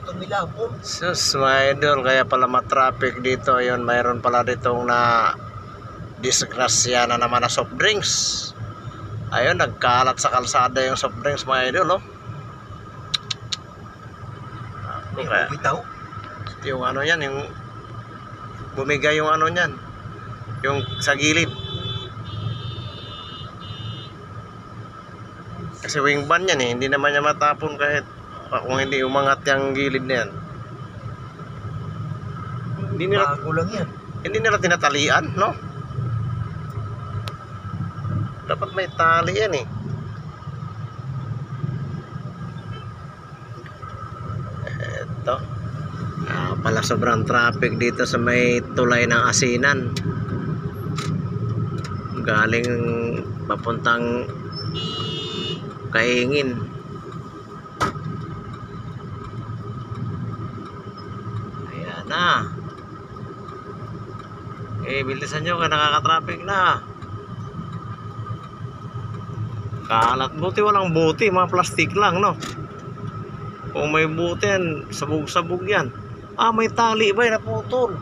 tumilapon. Sus, mga idol, kaya pala ma-traffic dito. Ayun, mayroon pala ditong na disgrasya na naman na soft drinks. Ayun, nagkalat sa kalsada yung soft drinks, mga idol, oh. Kaya, yung ano yan, yung bumigay yung ano yan, yung sa gilid. Kasi wing ban yan eh, hindi naman niya matapon kahit kung hindi umangat yung gilid na yan. Hindi nila, lang yan. hindi nila tinatalian, no? Dapat may tali yan eh. Eto. Pala sobrang traffic dito sa may tulay ng Asinan. Galing papuntang Kaingin. Ayan na. Bilisan nyo, kaya nakaka-traffic na. Kalat, buti walang buti, mga plastic lang, no? Kung may buti yan, sabog-sabog yan. May tali ba yun, naputol.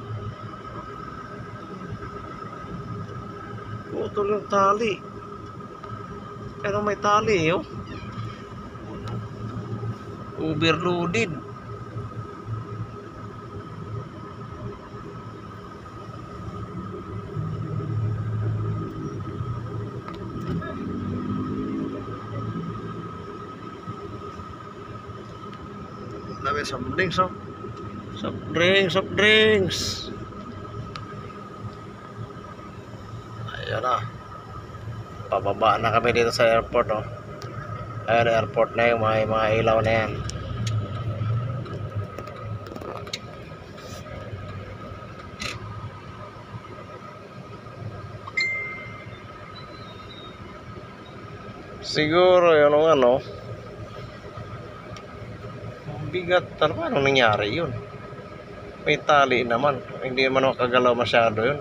Putol yung tali. Pero may tali, oh. Overloaded. Dami soft drinks, oh. Soft drinks. Ayan na. Pababa na kami dito sa airport, oh. Ayan, airport na yung mga ilaw na yan. Siguro yun ang ano, bigat. Ano nangyari yun? May tali naman, hindi naman makagalaw masyado yun.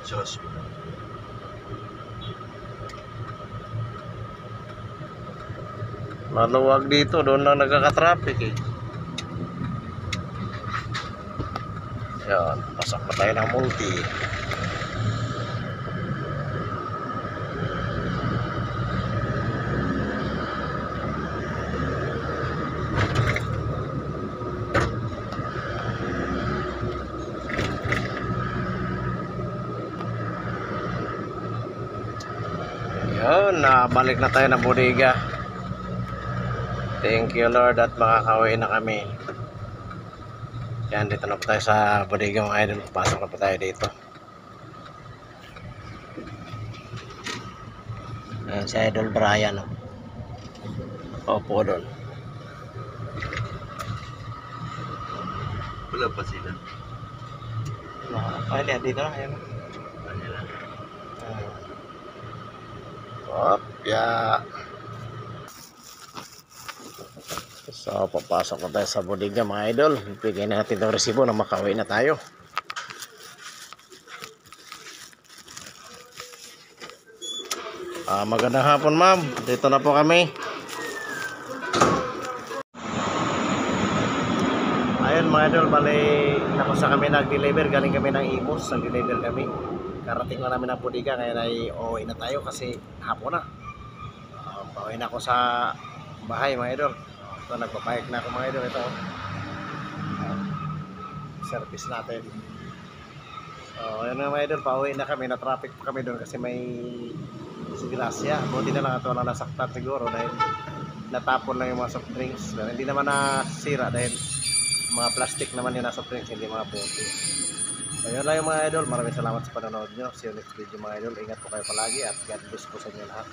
Diyos. Maluwag dito, doon lang nagkaka-traffic eh. Yan, pasok pa tayo ng multi. Yan, balik na tayo ng bodega. Thank you Lord at makakauwi na kami. Yan, dito na po tayo sa bodega, mga idol. Pasok na po tayo dito. Yan, si Idol Brian, oh. Opo doon. Wala pa sila. Hindi, dito lang. Ayan. Yeah. So, papasok na tayo sa bodega, mga idol. Bigyan natin itong resibo na makauwi na tayo. Magandang hapon, ma'am. Dito na po kami. Ayun, mga idol, bali tapos na kami nag-deliver. Galing kami ng Imus, nag-deliver kami. Karating na namin ang bodega, kaya uuwi na tayo kasi hapon na. Pauwi na ako sa bahay, mga idol. Ito, nagpapayag na ako, mga idol. Ito, service natin. So, ayun na, mga idol, pauwi na kami. Na-traffic pa kami doon kasi may disgrasya. Buti na lang ito na nasaktan siguro dahil natapon lang yung mga soft drinks. Pero hindi naman nasira dahil mga plastic naman yung nasa soft drinks, hindi mga buti. So, yun lang yung mga idol. Maraming salamat sa panonood nyo. See you next video, mga idol. Ingat po kayo palagi at God bless po sa inyo lahat.